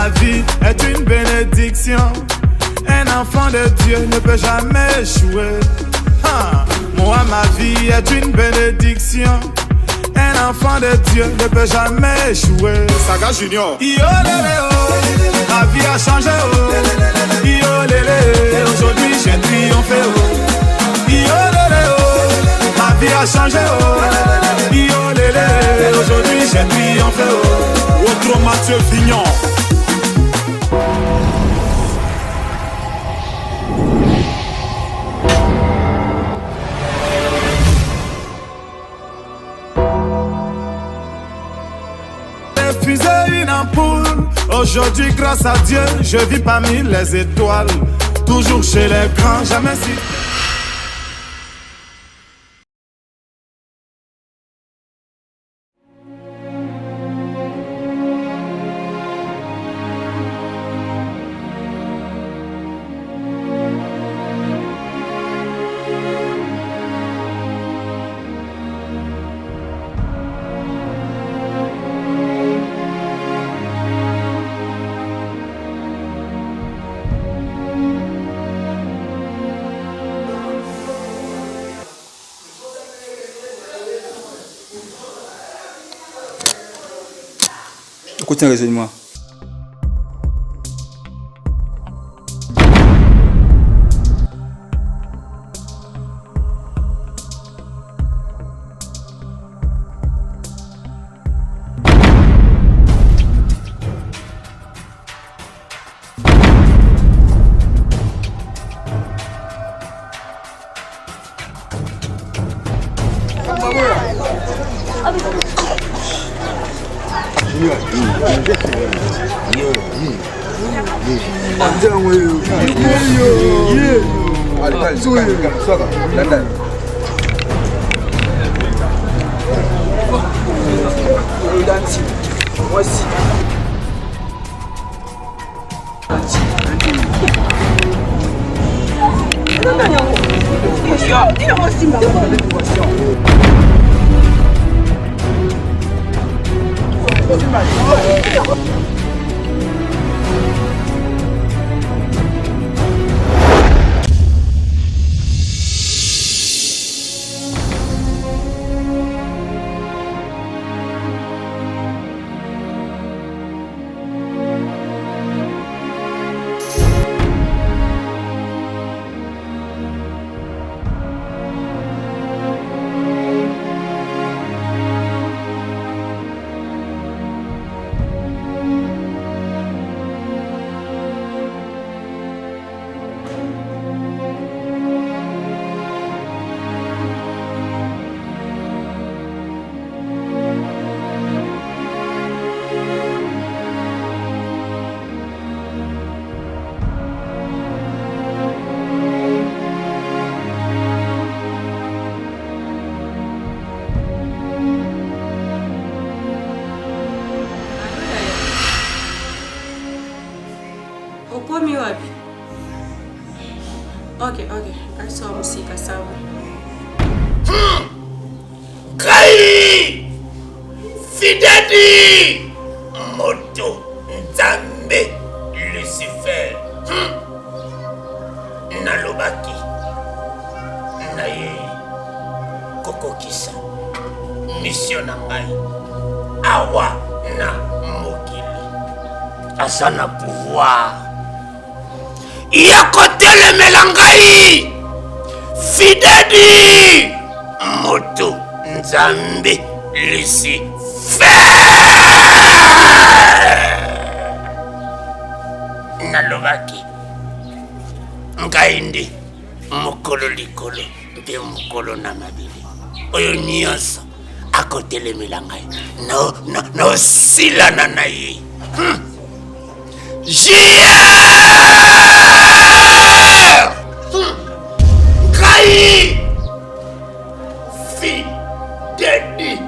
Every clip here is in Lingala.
ma vie est une bénédiction. Un enfant de Dieu ne peut jamais échouer. Moi, ma vie est une bénédiction. Un enfant de Dieu ne peut jamais échouer. Saga Junior. Yo lélé oh, ma vie a changé oh. Yo lélé, aujourd'hui j'ai triomphé oh. Yo lélé oh, ma vie a changé oh. Yo lélé, aujourd'hui j'ai triomphé oh. Autre Mathieu Vignon. Une ampoule. Aujourd'hui, grâce à Dieu, je vis parmi les étoiles. Toujours chez les grands, jamais si. Écoutez un raisonnement. Okay. Aso musika sawa. Kai! Fidadi! Moto Nzambe Lucifer. Nalobaki. Naye kokokisa. Mission na ngai. Awa na mokili. Asana pouvoir. Yakotelemela ngai Fidadi Moto Nzambe Lucifer. Nalobaki ngai ndi mokolo likolo mpe mokolo na mabili oyo nyonso akotelemela ngai no silana na ye. Kai Fidadi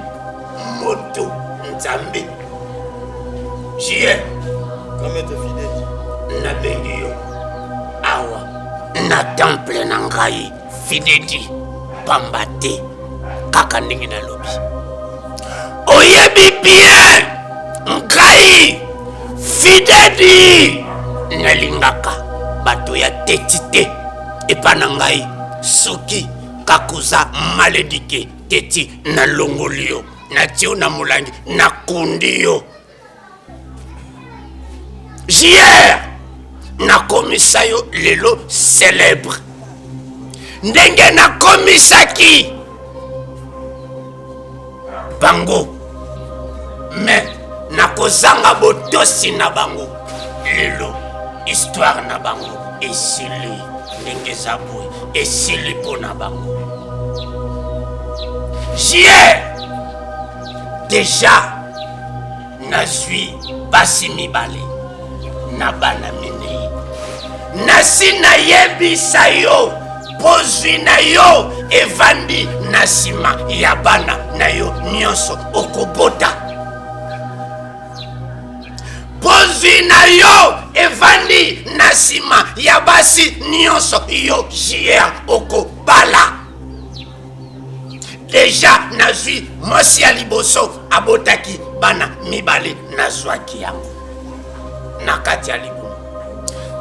Moto Nzambe. Comment te fidèle? Na bengi yo awa na temple na ngai Fidedi pamba te kaka ndenge nalobi. Oyebi bien ngai Fidedi nalingaka bato ya tetite epana ngai soki kakuza maledike teti na longolio na tio na mulangi na kundio JR na komisayo lelo célèbre ndenge na komisaki bango mais na kozanga botosi na bango lelo histoire na bango esili ndenge zaboy esili pona bango JR déjà nazwi basi mibale na bana minei nasi nayebisa yo pozwi na yo evandi na nsima ya bana na yo nyonso okobota pozwi na yo evandi na nsima ya basi nyonso yo JR okobala deja nazwi mwasi ya liboso abotaki bana mibale nazwaki yango na kati ya libumu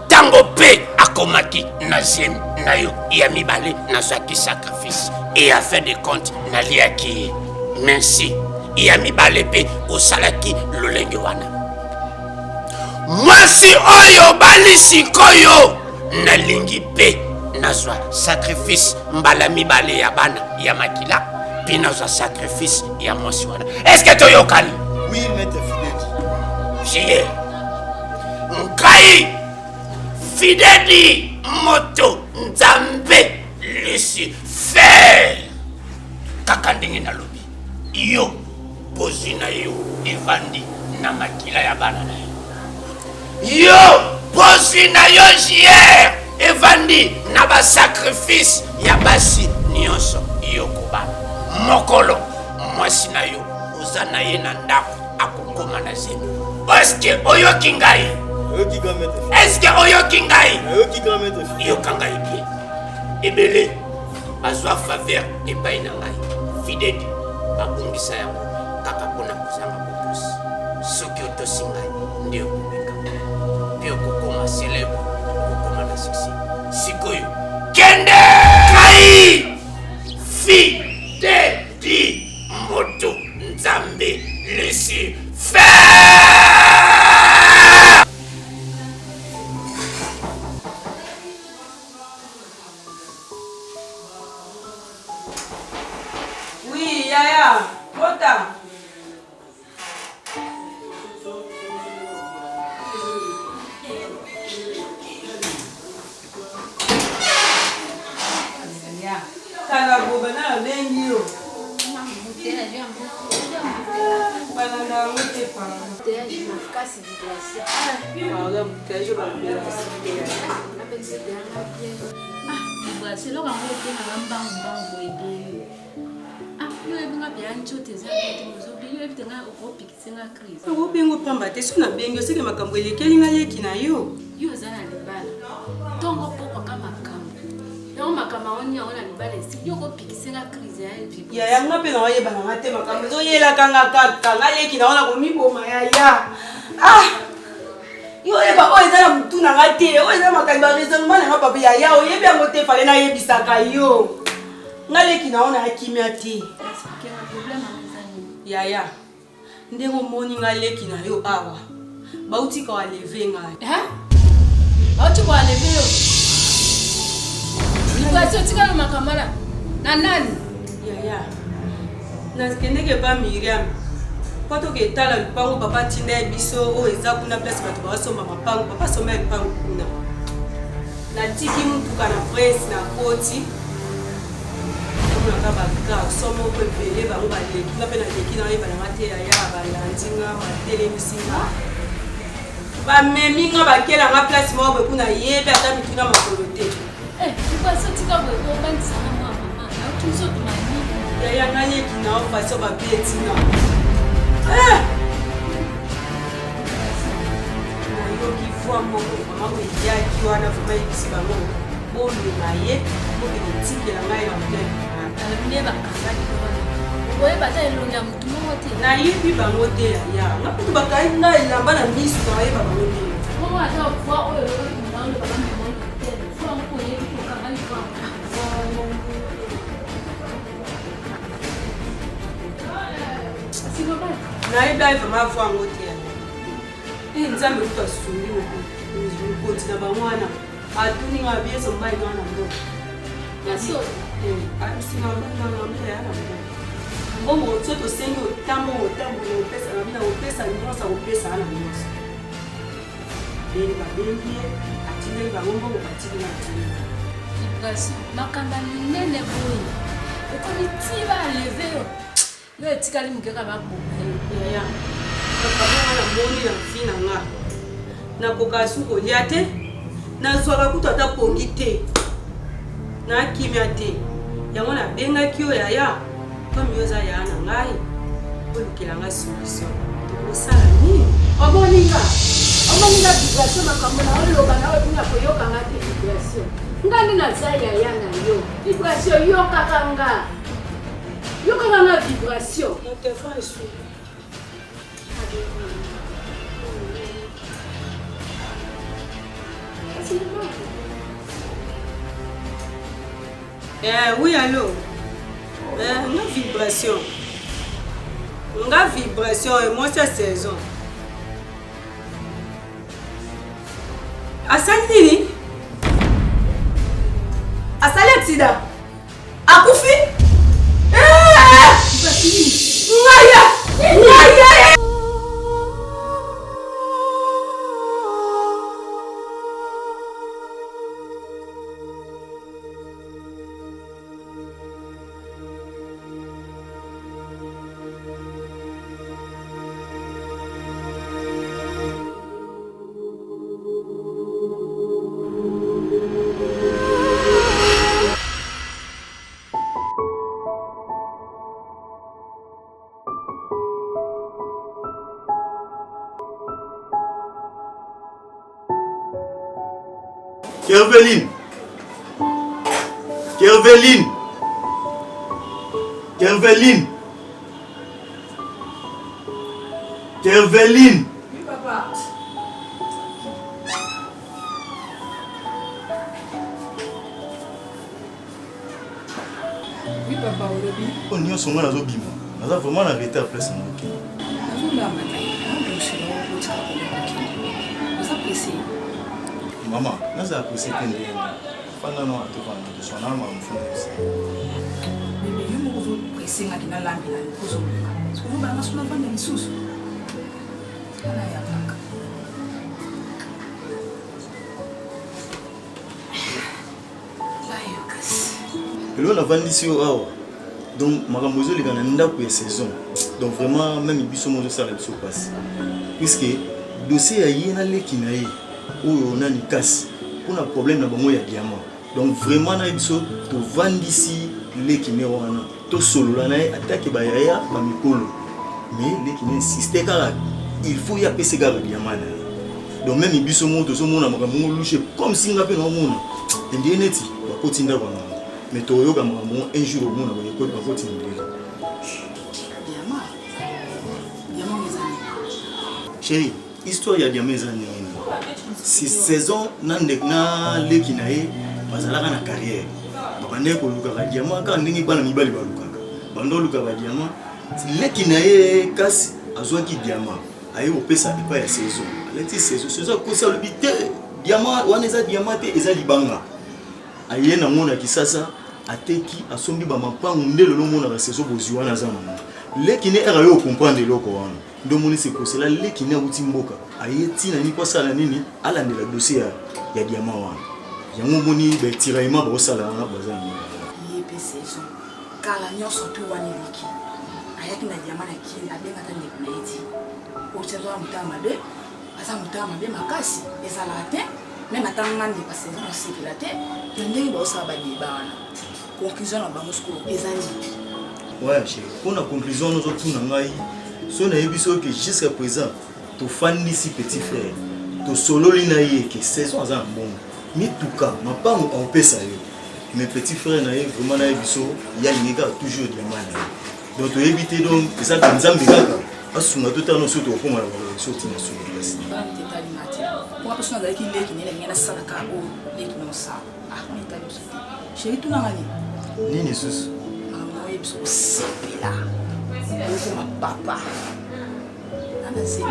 tango pe akomaki naziemi na yo ya mibale nazwaki sacrifice et à fin de compte naliaki merci ya mibale pe osalaki lolenge wana mwasi oyo bali sikoyo nalingi pe nazwa sacrifice mbala mibale ya bana ya makila pe nazwa sacrifice ya mwasi wana. Est-ce que toyokani? Oui, maître Fidedi. JR ngai Fidedi moto nzambe Lucifer kaka ndenge nalobi yo pozwi na yo evandi na makila ya bana na yo pozwi na yo JR evandi na basacrifice ya basi nyonso yo kobana mokolo mwasi na yo oza na ye na ndako akokoma na zemi. Eske oyoki ngai? Eske oyoki ngai? Yoka ngai bien ebele bazwa faveur epai na ngai Fidedi babongisa yango kaka mpona kozanga botosi soki otosi ngai nde okobika mpe okokoma célèbre okokoma na succès sikoyo kende ngai Fidedi moto nzambe Lucifer. Oui, Yaya, Bota. Kala boba na lengi yo. Banana wote pa. C'est là qu'on va bien à l'embang et yo ebinga byancho teza ngo biyo ebitenga okopikitsenga crise ubingo pamba te suna bengo sike makambo elekeli nga leki na yo yo zana libala tongo poko kama makambo yo makama oni ona libala si yo kopikitsenga crise ya bibi ya yanga pe na wayeba na ngate makambo zo yela kanga kaka nga leki na ona komiboma ya yo eba o ezala mutu na ngate o ezala makambo raisonnement na papa ya o yebi yango te fale na yebisaka yo ngaleki na ona akimia te yaya ndenge moni ngaleki na yo awa bauti ka waleve ngai bauti ka waleve yo Nipasio tika no makamala na nani yaya naskendeke ba Miriam poto ke tala lupango papa tinda biso o eza kuna place bato basomba mapango papa somba lupango kuna na tiki mutuka na presse na koti na baka somo pe pele ba ngba leki na pe na leki na yeba na mate ya ba landinga ma telemisinga ba meminga ba kela nga place mo be kuna yebe ata mituna makolo te kwa sotika bo bandisa na mama na tuzo tumani ya nga leki na o faso ba betina na yo ki fwa mo mama ko ya ki wana fuma ibisi ba mo bo na ye bo ke tikela ngai na mbe neba kangani kwa oye bata elonga mutu mongo te na yibi bango te ya ngaputu bakai ngai na bana misu na yeba bango nayebi aye vraiment voir ngo te nzambe kutu asungi mokoti na bamwana atuninga bieso mbai na wana mbo singa mbona ya na mbo mbo soto sengi otambo opesa na bina opesa nyonso opesa na nyonso beli babengi atindeli bangombo batili na tili makamba minene boye ekomi ti baleve yo etikali mokeka bakobaya na moni na vi na nga nakoka su kolia te nazwaka kutu ata pongi te nakimia te yango nabengaki oyo yaya komi yo eza yaya na ngai olukela nga solution tokosala nini omoninga vibration makambo na oloba na oyo mpona koyokanga te vibration ngani naza yaya na yo vibration yokaka nga vibration motelefone esu oui, allô. Nga vibration et moi c'est saison. Asali accident. Akufi? Ngaya. Kerveline. Oui, papa. Oui, papa, aujourd'hui. On y a son mal à Zobima. On a vraiment arrêté à place. Maman, nous avons apprécié que nous avons fait un donc, Maramozo, les gars, n'a pas saison. Donc, vraiment, même il y a ça qui se passe. Puisque le dossier a été qui n'a eu, où on a une casse, pour un problème de diamant. Donc, vraiment, il faut vendre ici les qui n'ont pas. Tout solo, là, attaque Bayaya, Mamikolo. Mais les qui n'insistent pas, il faut y appeler ces gars de diamant. Donc, même il y a ce monde, comme si on a fait un monde. Et il y a des gens qui continuent. Mais tu as un jour au monde, tu as continué. Chérie, histoire ya diamant ezani. Si saison na leki na ye bazalaka na carrière. Bakande ko luka diamant ka ndingi bana mibali baluka. Bando luka ba diamant, leki na ye kasi azwaki diamant. Aye opesa epa ya saison. Aleti saison ko sa lobité diamant wana eza diamant te eza libanga. Aye na mona kisasa ateki asombi ba mapangu ndelo lo mona ba saison bozwa na zama. Leki ne era yo comprendre loko wana. Ndomoni c'est pour cela leki ne uti mboka. Aye tina ni kwa sala nini alandela dossier ya diamant wana. Yango moni ba tiraillement ba sala na bazani. Yepe saison. Kala nyonso tu wani leki. Ayaki na diamant na kili abenga ta neplaiti. Ochezo mutama be. Asa mutama be makasi ezala te. Même attendant de passer dans la sécurité, il y a des choses à dire. Conclusion à Bamusco, ezali. Ouais, chérie. Pour la conclusion, nous autres, si on a vu que jusqu'à présent, tu fais ici petit frère, tu solo l'inaïe, que saison est bon. Mais tout cas, ma part on peut ça. Mes petits frères, vraiment, il y a une gars toujours de mal. Donc, tu évites donc, ça, tu nous as mis là. Parce que nous avons tout à l'heure sorti au fond, on va sortir sur la place. Pour personne qui est qui n'est pas ça la caro, les qui n'ont ça. Ah, on est allé au chéri tout n'a rien. Nini sus. Ah, moi, il faut c'est là. C'est ma papa. na zemi.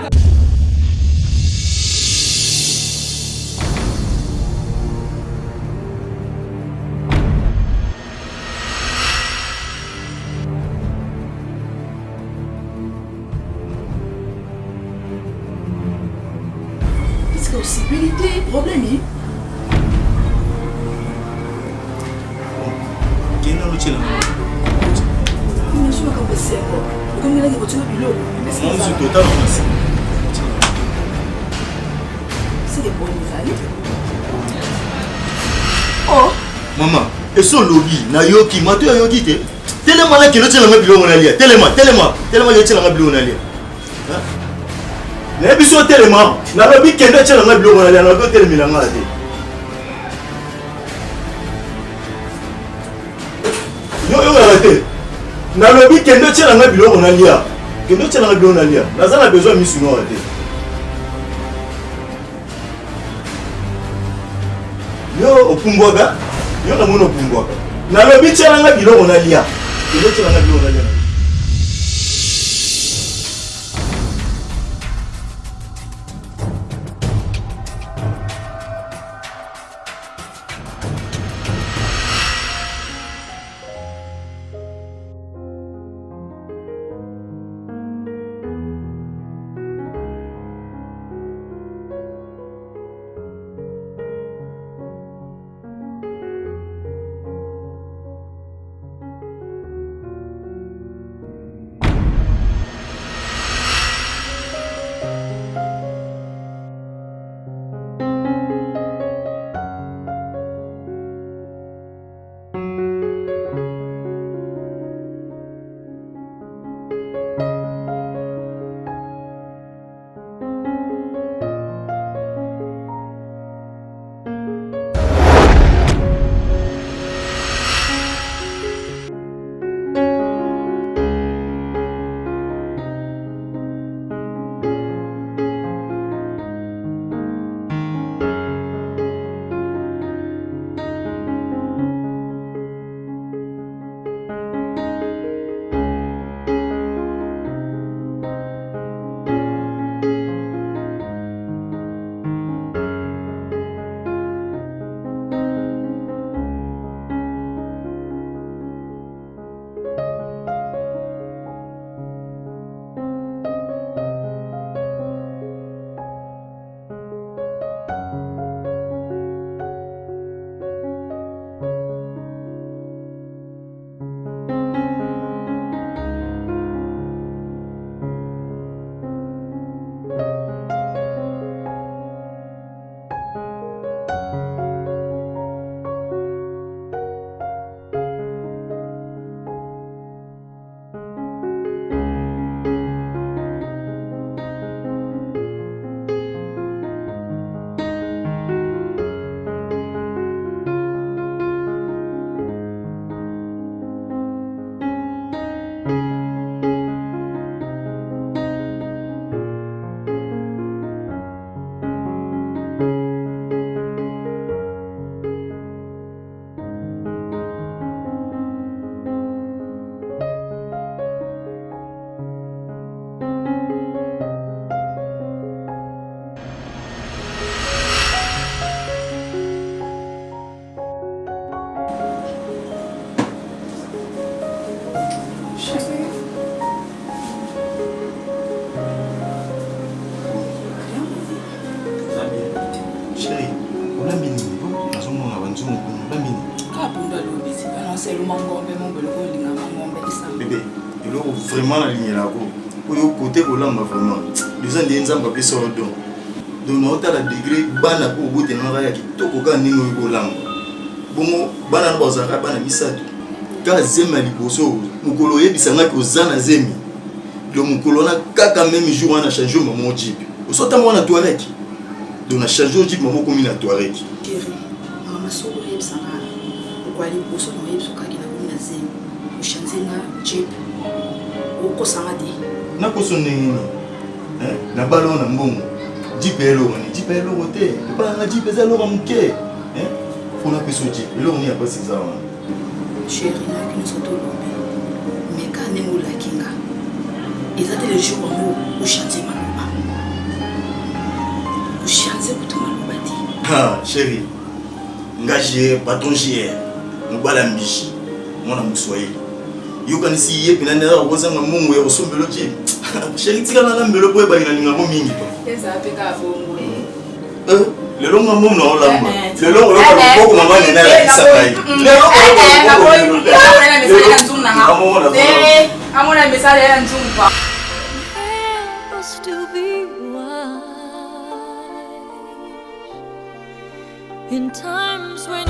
Possibilité, problème. Quel est le chien? Je suis comme ça. Comme il a dit, tu as bilo. Non, je suis totalement ici. C'est des bonnes nouvelles. Oh. Maman, et son lobby, na yoki, ma tu as yoki te. Tellement là que le chien n'a pas bilo on allié. Tellement le chien n'a pas bilo on allié. Mais biso tellement, na lobby que le chien n'a pas bilo on allié. Na lobby tellement là te. Yo arrêtez. Na lobby que le chien n'a pas bilo on allié. Que le chien n'a pas bilo on allié. Na ça a besoin de mission arrêtez. Yo opumbwaga. Yo na mono opumbwaga. Na lobby chela nga bilo on allié. Que le chien n'a pas bilo on allié. Bébé, il est vraiment la ligne là. Pour le côté où l'homme vraiment. Les gens disent que c'est un peu donc. Donc, nous avons un degré, bana pour bout de nous qui tout aucun niveau de langue. Bon, bana bazaka bana misatu. Quand zema liboso, mukolo yebisanga ko zana zemi. Le mukolo na kaka même jour on a changé mon jeep. Au sota moi na Touareg. Donc on a changé au jeep maman comme na Touareg. Mama solo yebisanga. Kwa liboso no yebisuka kina kuna zemi. Ushanzenga jeep. Oko samadi. Na ko sonne na ballon na mbongo. Jeep elo te. Pas na jeep elo muke. On a pu sortir. Et là on y a pas 6 ans. Chérie, nous sommes tous mais quand nous la kinga, ils étaient le jour où chantier maman. Chérie, engagé patron chier, mbala mbishi, mwana muswahili. Yoka nisi yepi na ndera kozanga mungu ya osombelo ki. Chérie tika na mbelo boye bali na linga mingi pa. Eza peka bongo. Lelo nga mumu na olamba. Lelo nga boko mama ni na la isakai. Lelo nga boko na message ya nzungu na nga. Amona message ya nzungu pa. In times when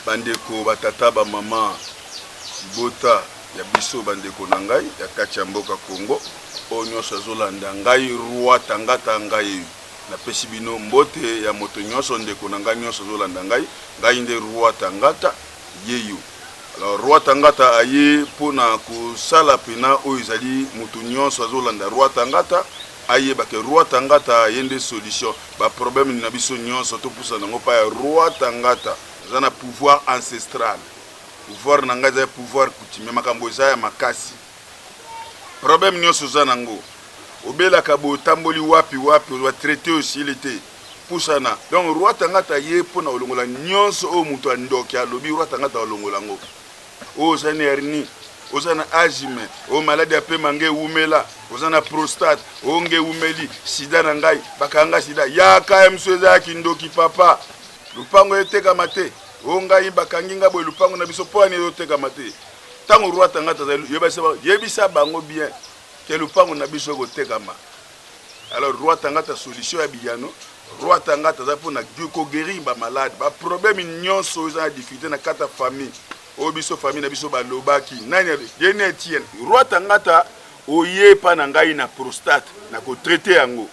bandeko batata ba mama bota ya biso bandeko na ngai ya kati ya mboka Kongo onyoso azolanda ngai roi tangata ngai na pesi bino mbote ya moto nyonso ndeko na ngai nyonso azolanda ngai nde roi tangata yeyo. Alors roi tangata aye pona kosala pena oyo ezali moto nyonso azolanda roi tangata aye bake roi tangata yende solution ba problème na biso nyonso to pusa nango pa ya roi tangata zana pouvoir ancestral pouvoir nanga za pouvoir coutumier makambo za ya makasi problème nyonso za nango obela kabo tamboli wapi wapi wa traité aussi il était pusana donc roi tangata ye pona olongola nyonso o muto andoki alobi roi tangata olongola ngo o zana hernie o zana asthme o maladie ape mange umela o zana prostate o nge umeli sida na ngai bakanga sida ya ka msweza ya kindoki papa lupango eteka mate o ngai bakangi nga boy lupango na biso po ani eteka mate tango roi tangata yebisa bango bien que lupango na biso ko tekama. Alors roi tangata solution ya biyano roi tangata za pona ko guérir ba malade ba problème nyonso za difficulté na kata famille o biso famille na biso ba lobaki nani yene Etienne roi tangata oye pa na ngai na prostate na ko traiter yango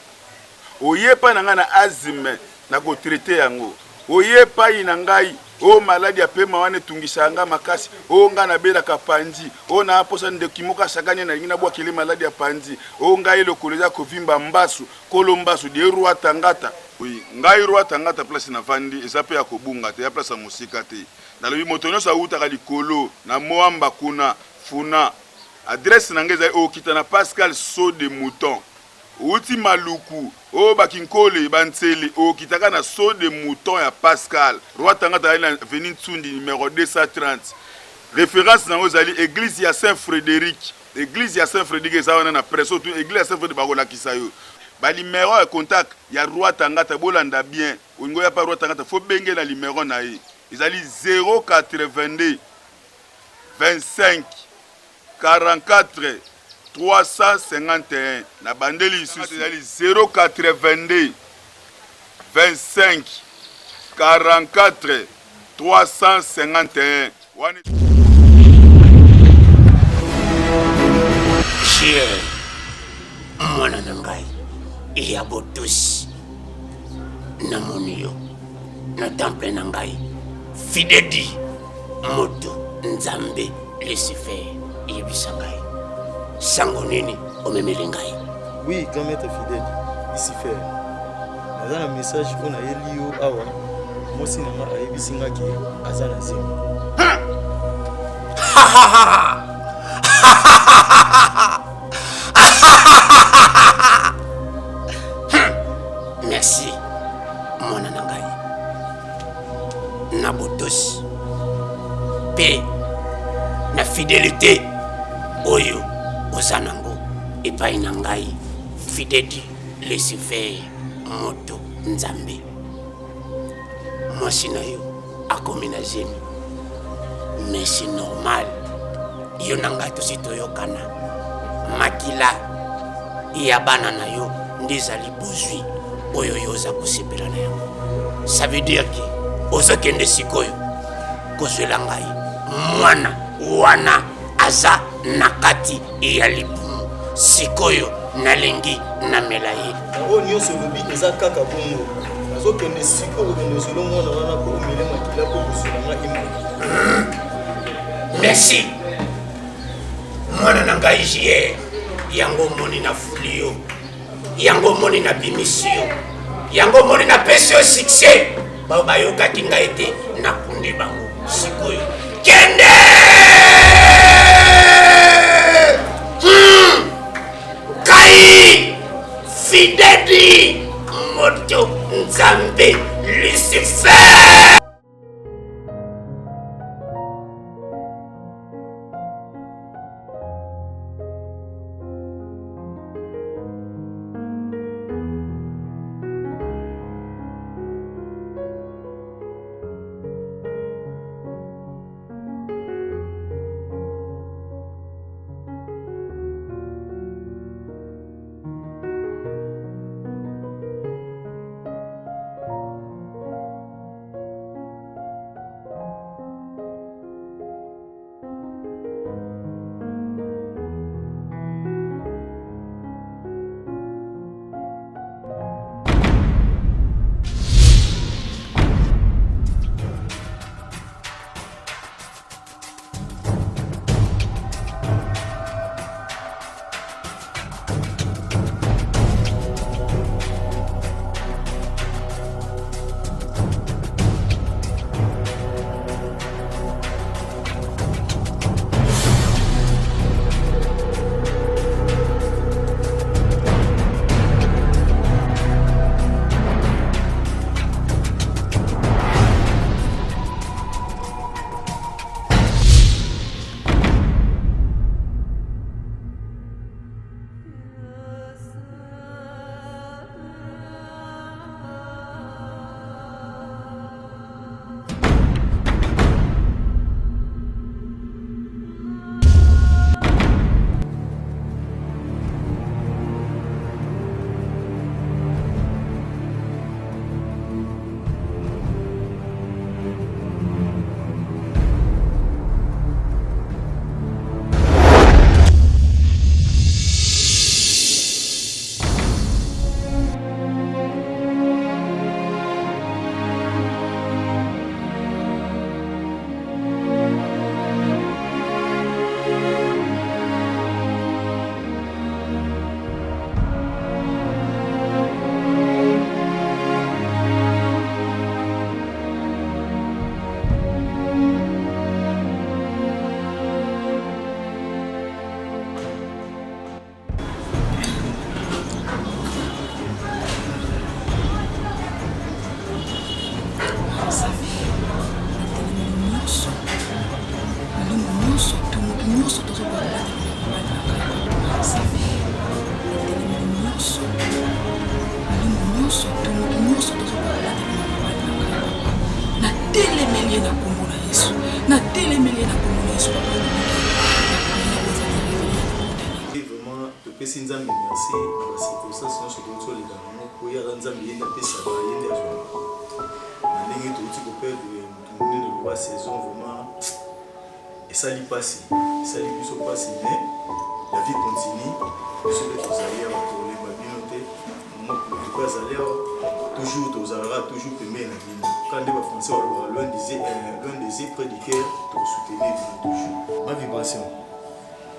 oye pa na ngai na asthme na ko traiter yango oye pa ina ngai o maladie apema wane tungisanga makasi o nga na bela kapanzi o na aposa ndekimoka sakanya na ngina bwa kile maladie apanzi o ngai lokoleza kovimba mbasu kolombasu de roi tangata oui ngai roi tangata place na vandi esape ya kobunga te ya place musika te na lobi motonyo sa uta kali kolo na moamba kuna funa adresse na ngeza o kitana Pascal Saut de Mouton uti maluku o bakinkole banseli o kitaka na Saut de Mouton ya Pascal roi tangata na avenue Tsundi numéro 230 référence na ozali église ya Saint-Frédéric église ya Saint-Frédéric ezana na presso tout église ya Saint-Frédéric bakola kisayo ba numéro ya contact ya roi tangata bolanda bien ngo ya pa roi tangata faut benge na numéro na ye ezali 082 25 44 351 na bandeli isusu ezali 082 25 44 351 Chie mwana na ngai ya botusi na monio na temple na ngai fidedi moto nzambe Lucifer yebisa ngai sango nini omemeli ngai. Oui, grand maître fidèle Lucifer nazana message on a elio awa mosi na ayebisi ngaki azana zero. Merci mwana na ngai na botosi pe na fidélité oyo ozanango epai na ngai fidèle Lucifer moto nzambe mwasi na yo akomi na zemi mais c'est normal. Yo nanga to sitoyokana. Makila ya bana na yo ndezali bozwi oyo yoza kusepela na yango. Ça veut dire que ozokende sikoyo kozwela ngai mwana wana aza nakati ya libumu sikoyo nalengi namela ye. Oyo nyonso lobi eza kaka bongo. Azokende sikoyo kende solo mwana wana ko umele makila ko kozwela ngai imo. Merci. Mwana na ngai jie yango moni na fulio. Yango moni na bimisio. Yango moni na pesio succès. Baba yoka kinga ete na kundi bango sikoyo. Kende! Kai! Fidedi! Moto Nzambe Lucifer! Pesi nzambe merci na circonstance nyonso tozoleka nango po yaka nzambe ye apesaka ye nde azwa na ndenge touti koperdre motu monene loba saison vraiment esali pasi esali biso pasi mais la vie continue biso mpe tozali awa tolemba bino te mokoto azali awa toujours tozalaka toujours pembeni na bino quand nde bafrançais balobaka loin des yeux près du cœur tosoutenir bino toujours ma vibration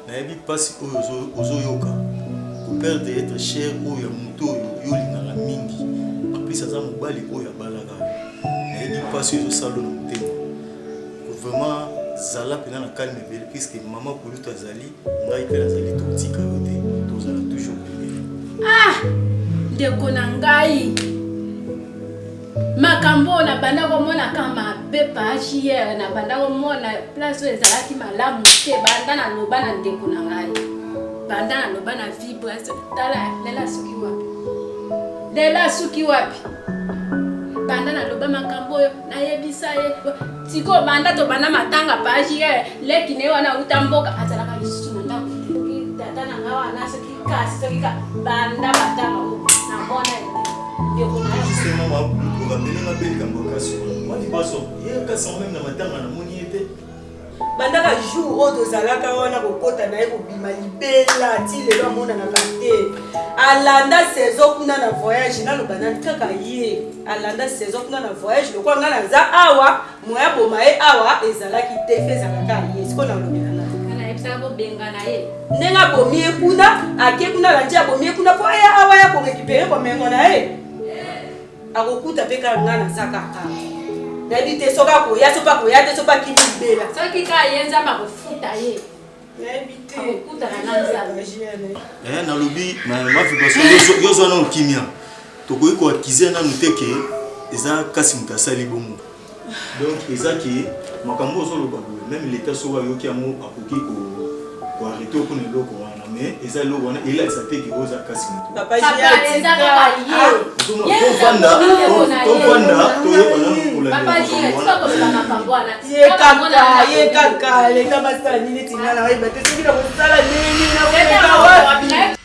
nayebi pasi oyo ozoyoka koperdre être cher oyo ya moto oyo yolingaka mingi apesi aza mobali oyo abalaka nayebi pasi oyo ezosala na motema vraiment zala mpena na calme ebele puisque mama kolutu azali ngai mpe nazali totika yo te tozala toujours pembeni. Ndeko na ngai makambo na banda komona kama bepa hier na banda komona place oyo ezalaki malamu te banda na loba na ndeko na ngai banda na loba na vibration tala lela suki wapi banda na loba makambo na yebisa ye tiko banda to banda matanga page leki ne wana utamboka atala ka lisusu na ndako tata na ngawa na seki kasi seki ka banda matanga na mbona ndio kuna sema mabu kwa belinga belika mbokasi wani baso ye kasi même na matanga na moni ete banda ka jour oto zalaka wana kokota na ye kobima libela ti lelo amona na kate alanda saison kuna na voyage na lobana kaka ye alanda saison kuna na voyage lokwa nga na za awa moya boma ye awa ezalaki te fe ezalaka ye siko na lobela na kana epsa bo benga na ye nenga bomi ye kuna ake kuna la ndia bomi ye kuna po ya awa ya ko récupérer ko mengo na ye akokuta pe ka nga na saka ka na bite soka ko ya sopa ko ya te sopa kiti bela soki ka yenza ma kofuta ye Nabite. Akokuta na nanzala. Na lobi na mafibaso yozo na kimia. Tokoyi ko akize na muteke eza kasi mutasali bomo. Donc eza ki makambo zo loba même l'état so wa yoki amu akoki ko arrêter ko ne loko wana mais eza loko wana ila eza te ki oza kasi mutu. Papa eza kaka ye. To vanda to ye bana ko la. Papa ye to ko la makambo wana. Ye kaka le kama sala nini tingana wa ibate sibira ko sala nini na wewe.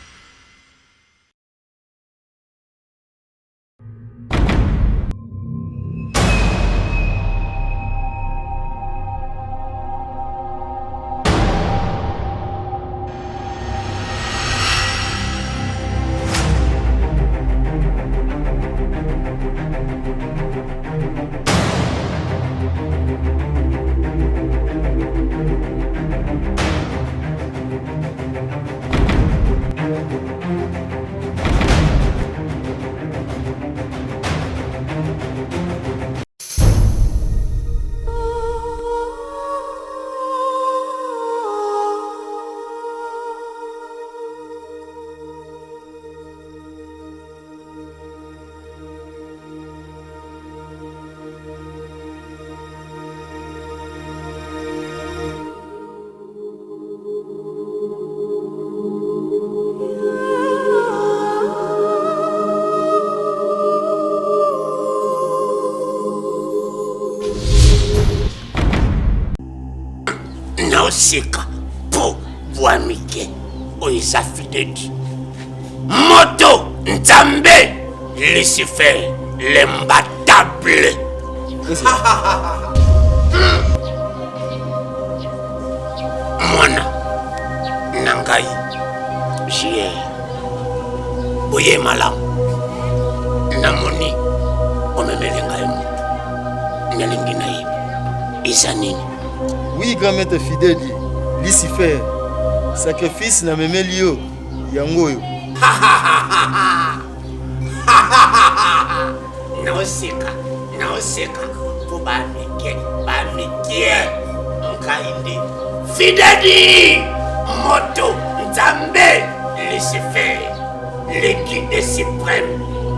Naosika po bwamike oisa fidedi moto nzambe Lucifer l'imbattable. Mwana nangai jie boye malam namoni omemelenga yo nalingi na ye isanini. Oui, grand maître fidèle, Lucifer, sacrifice na memeli yo yango yo. Naoseka po bamike nkaindi fidèle moto nzambe Lucifer, le guide suprême,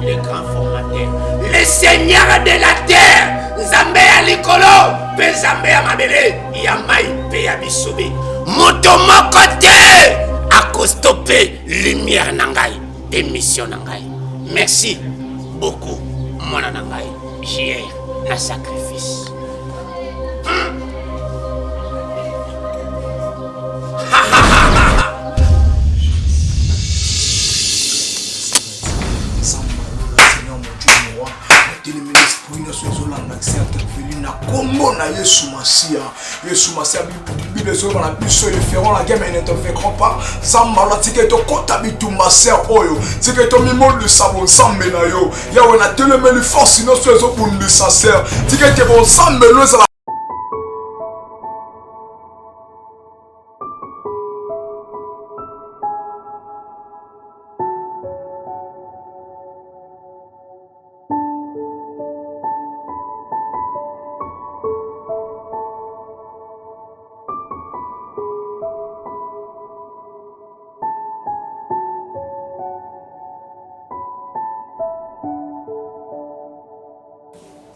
le grand formateur, le seigneur de la terre, nzambe ya likolo pe nzambe ya mabele ya mai pe ya bisubi. Moto moko te akostope lumière na ngai pe mission na ngai. Merci beaucoup mwana na ngai JR na sacrifice. Combo na Yesu Masia Bible so na biso le feront la guerre mais ne te feront pas samba la tiketo kota bitumba ser oyo tiketo mimo le sabon sambe na yo yawe na teleme le force no so ezo bundu sa ser tiketo bon sambe lo za.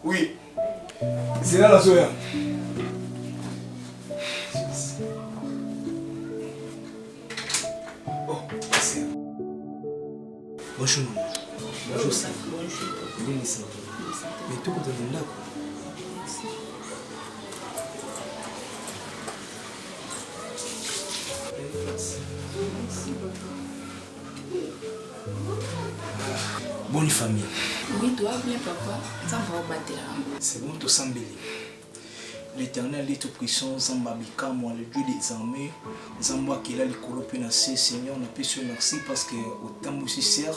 Oui, c'est là la soeur. Oh, c'est. Bonjour. Bonjour. Bonjour. ndenge santé mais tokozala ndako. Bonne famille. Oui, toi bien papa, ça va battre. C'est bon, tout semble. L'Éternel est tout puissant, Zambabika, moi le Dieu des armées, Zamba qui est là, le colopé, Seigneur, on a pu se merci parce que au temps où c'est sert,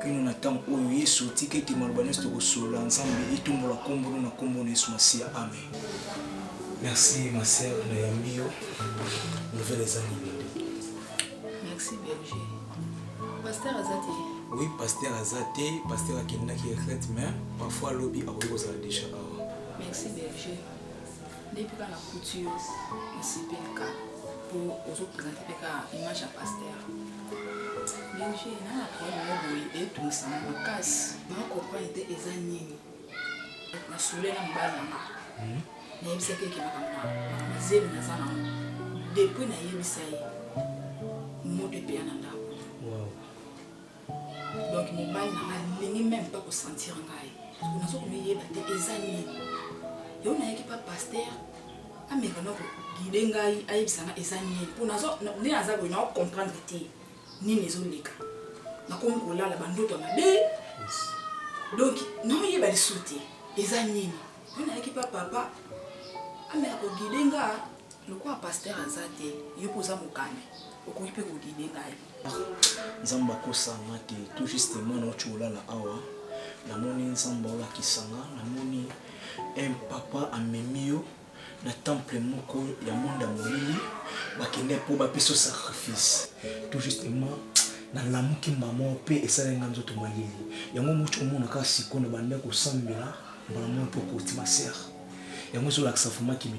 que nous attendons au lieu sorti, que tu m'as donné ce ressort, Zambé, et tout le monde a combo, nous a combo, amen. Merci ma sœur, Nayambio, nouvelles années. Merci berger. Pasteur Azati. Oui, pasteur Azati, pasteur Akina qui regrette, mais parfois lobby a reposé déjà. Merci berger. Depuis la couture, c'est PNK pour présenter l'image à pasteur. Berger, il y a un problème et tout ça, ma casse, ma copain était examiné. Ma soulée n'a pas de mais c'est quelqu'un qui m'a dit depuis na yebisaye moto pe ananda. Donc mon bail n'a lingi même pas pour sentir ngai. On a so ko yeba te ezani. Yo na yeki pa pasteur ameka no guider ngai ayebisanga ezani. Pour na so ni aza ko na comprendre te ni nezo leka. Na ko ngola la bandoto mabe. Donc non yeba le souté ezani. Yo na yeki pa papa mais ako gidenga lokwa pasteur azate yopoza mokane okoyipe ko gidenga nzamba kosanga te tout justement no tholala awa namoni nzamba ola kisanga namoni un papa amemio na temple moko ya monde molili bakende po bapeso sacrifice tout justement na lamuki mama pe esalenga nzoto malili yango mutu omona ka sikona bande ko sambela bana po ko timaser. Et moi, je suis qui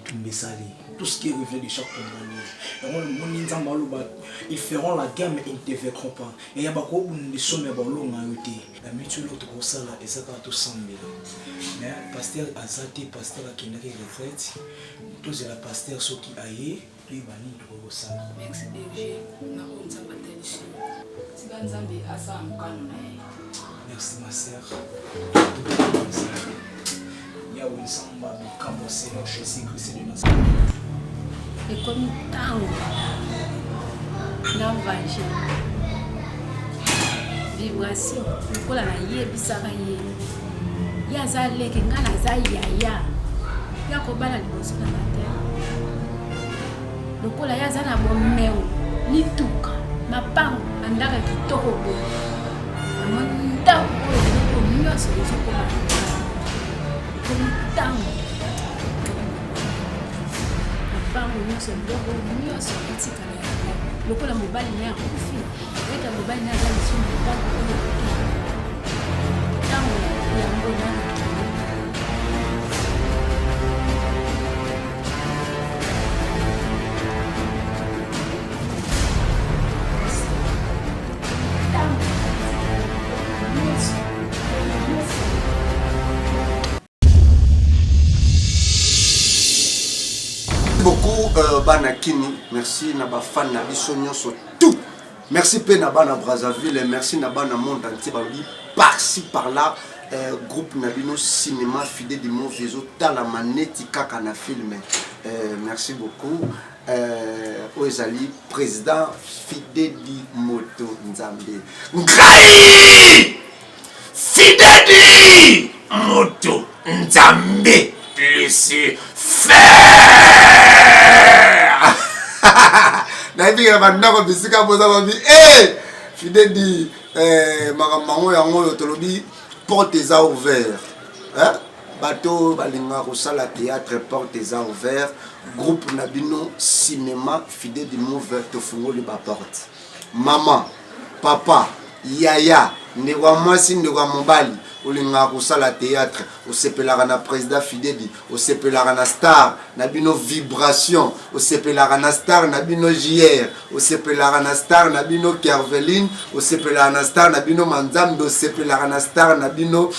tout ce qui revient de chaque Congolais. Ils feront la guerre, mais ils ne te verront pas. Et il y a beaucoup de sommes à la mutuelle de Rosala et ça va tout sembler. Mais pasteur Azati, pasteur Akinaki retraite, tous les pasteurs ceux qui aillent, puis Bani de Rosala. Merci DG. Merci ma sœur. Et comme tant d'envahir, vibration, le col à la yébisaraye, Yazale, Kengana Zaya, Yakobana de Bosson à la terre. Le col à Yazana Bomeo, ni Tuka, ma pam, Andara qui toro, mon dame, au mieux, c'est les autres. Tang bango nyonso ndoko nyonso etikala lokola mobali na akufi eka mobali na azali so mobali oyo ntango yango na Banakini, merci Naba fan Nabi Sonyon sur tout. Merci P Naba na Brazzaville, merci Naba na monde entier, par-ci par-là, groupe Nabino Cinéma fidèle du mot Vézo, dans la manette kaka na film. Merci beaucoup. Oezali, président fidèle du moto Nzambe. Ngai! Fidèle du moto Nzambe. Laissez faire. Naibika bandako bisika boza babi fidèle di makambo yango yo tolobi portes à ouvert hein bateau balinga ko sala théâtre portes à ouvert groupe Nabino cinéma fidèle du move to fungoli ba porte maman papa yaya ndekwa mwasi ndekwa mobali olinga kosala théâtre osepelaka na président fidèle osepelaka na star na bino vibration osepelaka na star na bino JR osepelaka na star na bino Kerveline osepelaka na star na bino Manzambe osepelaka na star na bino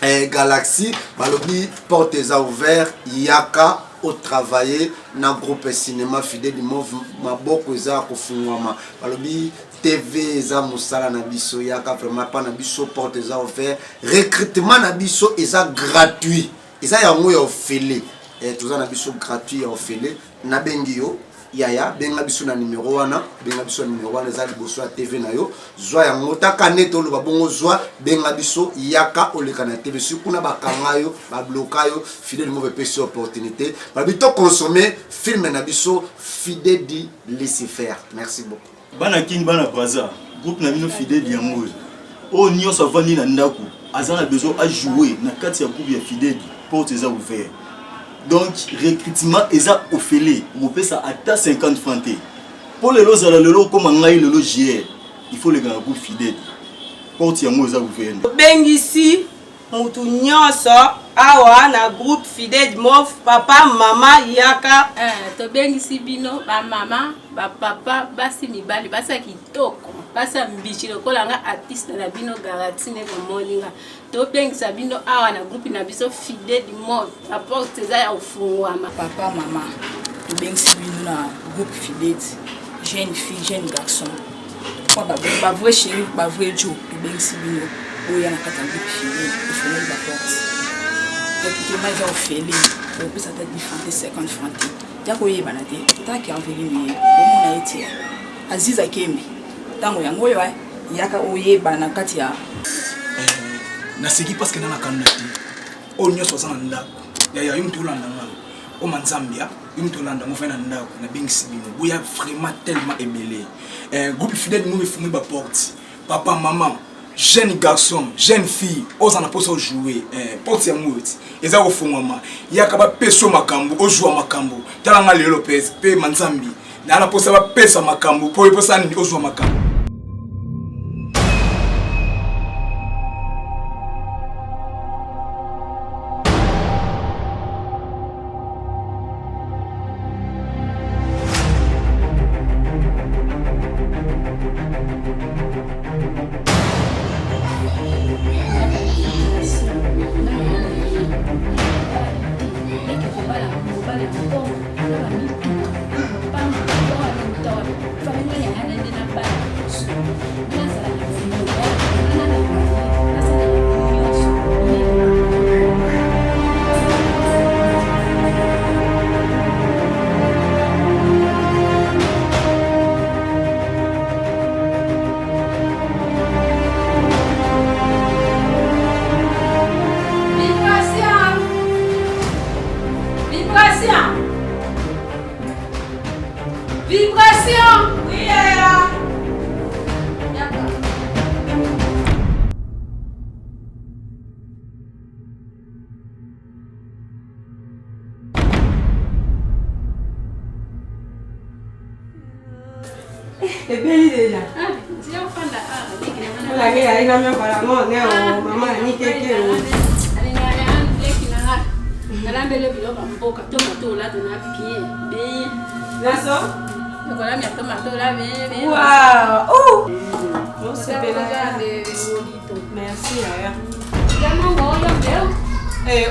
Galaxy balobi portes à ouvert yaka au travailler na groupe cinéma fidèle du move maboko eza kofungwama balobi TV eza musala na biso yaka vraiment pas na biso porte eza offert recrutement na biso eza gratuit eza yango ya ofele toza na biso gratuit ya ofele na bengi yo yaya benga biso na numéro wana eza liboso ya TV na yo zwa yango taka neto lo babongo zwa benga biso yaka oleka na TV sikuna bakanga yo babloka yo Fidèle mauvais pesi opportunité babito consommer film na biso Fidèle di laisser faire. Merci beaucoup. Bana king bana braza groupe na bino Fidèle yango o nyonso avandi na ndako azana besoin à jouer na kati ya groupe ya Fidèle porte eza ouvert. Donc recrutement eza ofele vous payez ça à 50 francs pour les lots à la lelo comme ngai lelo JR il faut les gars groupe Fidèle porte yango eza ouvert. Bengisi mutu nyonso awa na groupe Fidèle Mof papa mama yaka to bengisi bino ba mama ba papa basi mibali basa kitoko basa mbichi lokola nga artiste na bino Garatine ko moninga to bengisa bino awa na groupe na biso Fidèle Mof apporte za ya ufungwama papa mama to bengisi bino na groupe Fidèle jeune fille jeune garçon ba vrai chéri ba vrai Joe to bengisi bino oya na kata groupe Fidèle ofele ba porte écoutez moi j'ai ofele on peut ça tête différente 50 francs yako yeba na te taki enveli ni omona eti Aziza Kembi tango yango yo yaka oyeba na kati ya na seki parce que na kanati o nyoso sana ndako ya yumtulanda ngalo o manzambia yumtulanda ngofana ndako na bingisi bino boya vraiment tellement ébélé groupe Fidèle nous fumi ba porte papa maman jeune garçon jeune fille osana poso jouer porte ya muti eza ko fungama yaka ba peso makambo o jouer makambo talanga lelo pes pe manzambi na ala posa ba pesa makambo po posa ni o jouer makambo.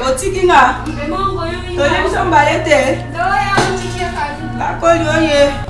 Otikinga. Tole bisombalete. La kolioye.